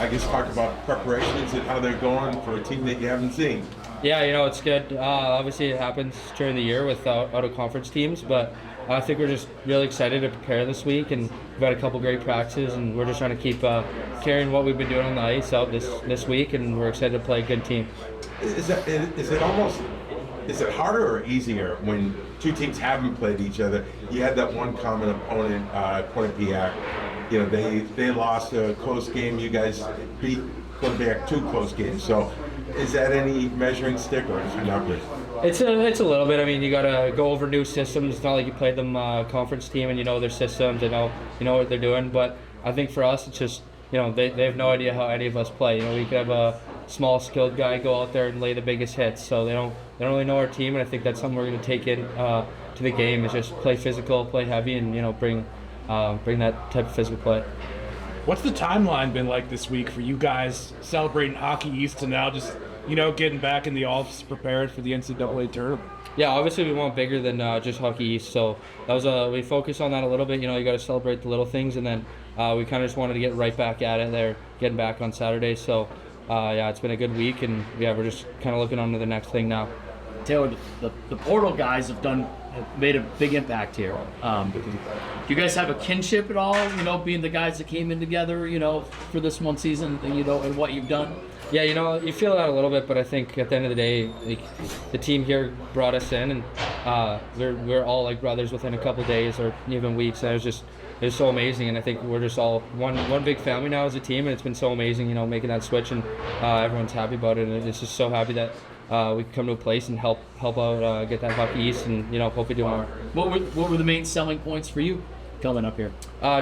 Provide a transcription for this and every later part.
I guess talk about preparations and how they're going for a team that you haven't seen. Yeah, it's good. Obviously, it happens during the year with out-of-conference teams, but I think we're just really excited to prepare this week, and we've had a couple great practices, and we're just trying to keep carrying what we've been doing on the ice out this week, and we're excited to play a good team. Is it harder or easier when two teams haven't played each other? You had that one common opponent, Quinnipiac. They lost a close game. You guys beat Quinnipiac 2 close games. So is that any measuring stick or is it not really? It's a little bit. I mean, you gotta go over new systems. It's not like you played them conference team and you know their systems, you know what they're doing. But I think for us, it's just they have no idea how any of us play. We could have a small skilled guy go out there and lay the biggest hits, so they don't really know our team. And I think that's something we're gonna take in to the game is just play physical, play heavy, and bring that type of physical play. What's the timeline been like this week for you guys celebrating Hockey East and now just getting back in the office prepared for the NCAA tournament? Yeah, obviously we want bigger than just Hockey East, so that was we focused on that a little bit. You got to celebrate the little things, and then we kind of just wanted to get right back at it there, getting back on Saturday. So yeah, it's been a good week, and yeah, we're just kind of looking on to the next thing now. Taylor, the portal guys have made a big impact here. Do you guys have a kinship at all? Being the guys that came in together, for this one season, and what you've done. Yeah, you feel that a little bit, but I think at the end of the day, the team here brought us in, and we're all like brothers within a couple days or even weeks. And it was so amazing, and I think we're just all one big family now as a team, and it's been so amazing, making that switch, and everyone's happy about it, and it's just so happy that we can come to a place and help out get that Hockey East, and hopefully do more. What were the main selling points for you coming up here?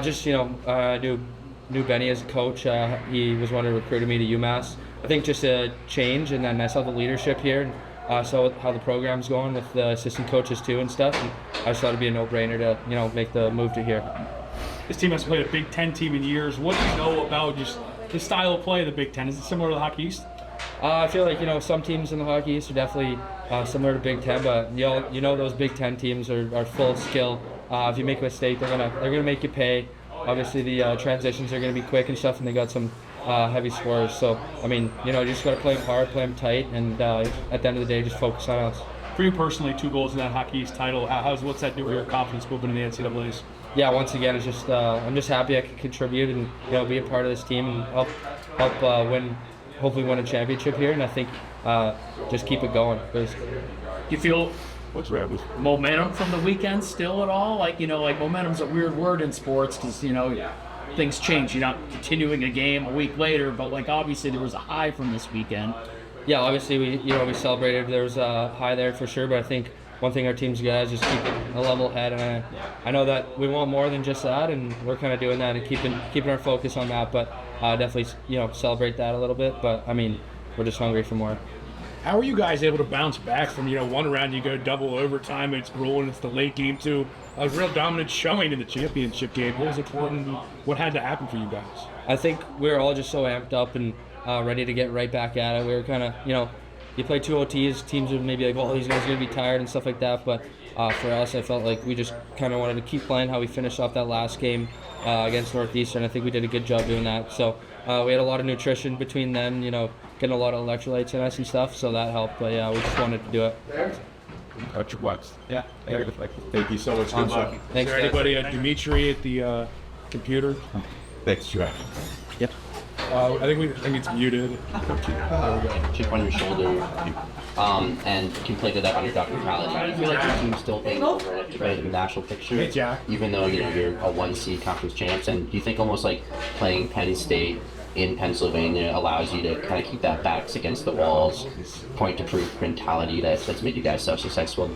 Just I knew Benny as a coach. He was one who recruited me to UMass. I think just a change, and then I saw the leadership here, and saw how the program's going with the assistant coaches too and stuff. And I just thought it'd be a no-brainer to make the move to here. This team has played a Big Ten team in years. What do you know about just the style of play of the Big Ten? Is it similar to the Hockey East? I feel like some teams in the Hockey East are definitely similar to Big Ten, but those Big Ten teams are full of skill. If you make a mistake, they're gonna make you pay. Obviously, the transitions are gonna be quick and stuff, and they got some heavy scorers. So I mean, you just gotta play them hard, play them tight, and at the end of the day, just focus on us. For you personally, 2 goals in that Hockey East title. What's that do for your confidence moving in the NCAAs? Yeah, once again, it's just I'm just happy I can contribute and be a part of this team and help hopefully win a championship here, and I think just keep it going. Basically. Do you feel momentum from the weekend still at all? Like momentum's a weird word in sports because things change. You're not continuing a game a week later, but obviously there was a high from this weekend. Yeah, obviously we celebrated. There was a high there for sure, but I think one thing our team's good at is just keeping a level head, and I know that we want more than just that, and we're kind of doing that and keeping our focus on that. But definitely celebrate that a little bit. But I mean, we're just hungry for more. How are you guys able to bounce back from one round you go double overtime, it's rolling, it's the late game to a real dominant showing in the championship game? What was important? What had to happen for you guys? I think we were all just so amped up and ready to get right back at it. We were kind of you play 2 OTs, teams would maybe like, well, these guys are going to be tired and stuff like that. But for us, I felt like we just kind of wanted to keep playing how we finished off that last game against Northeastern. I think we did a good job doing that. So we had a lot of nutrition between them, getting a lot of electrolytes in us and stuff. So that helped. But yeah, we just wanted to do it. Coach West. Yeah. Thank you so much. Good luck. Thanks. Is there anybody at Dimitri at the computer? Thanks, Jeff. Yep. I think it's muted. Chip on your shoulder, and can play to that underdog mentality. I feel like your team's still playing over it to the national picture, Hey, Jack. even though you're a 1 seed conference champs. And do you think almost like playing Penn State in Pennsylvania allows you to kind of keep that backs against the walls, point to proof mentality that's made you guys so successful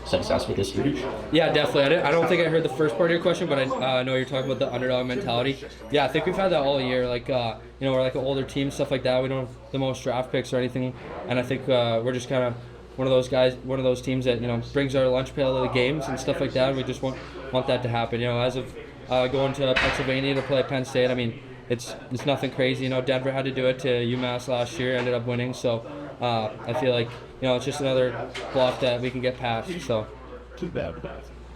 this year? Yeah, definitely. I don't think I heard the first part of your question, but I know you're talking about the underdog mentality. Yeah, I think we've had that all year. We're like an older team, stuff like that. We don't have the most draft picks or anything, and I think we're just kind of one of those teams that brings our lunch pail to the games and stuff like that. We just want that to happen. As of going to Pennsylvania to play Penn State, I mean, it's nothing crazy. Denver had to do it to UMass last year, ended up winning. So I feel like it's just another block that we can get past. So Too bad.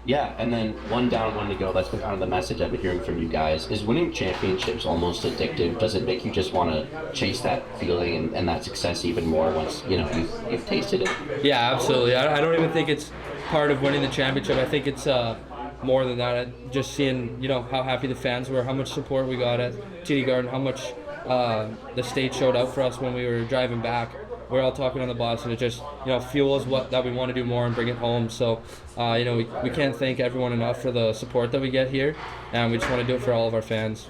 Yeah, and then one down, one to go. That's been kind of the message I've been hearing from you guys. Is winning championships almost addictive? Does it make you just want to chase that feeling and that success even more once you've tasted it? Yeah, absolutely. I don't even think it's part of winning the championship. I think it's more than that. Just seeing how happy the fans were, how much support we got at TD Garden, how much the state showed out for us when we were driving back. We're all talking on the bus, and it just fuels that we want to do more and bring it home. So we can't thank everyone enough for the support that we get here, and we just want to do it for all of our fans.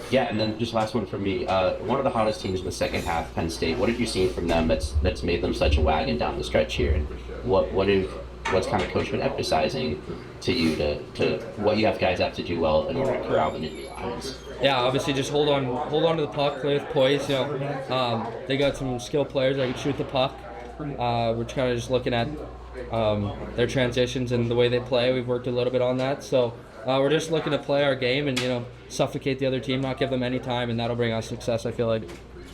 Yeah, and then just last one from me. One of the hottest teams in the second half, Penn State. What have you seen from them that's made them such a wagon down the stretch here? And what's kind of coach been emphasizing to you to what you guys have to do well in order to corral them in the lines? Yeah, obviously just hold on to the puck, play with poise. They got some skilled players that can shoot the puck. We're kind of just looking at their transitions and the way they play. We've worked a little bit on that, so we're just looking to play our game and suffocate the other team, not give them any time, and that'll bring us success, I feel like.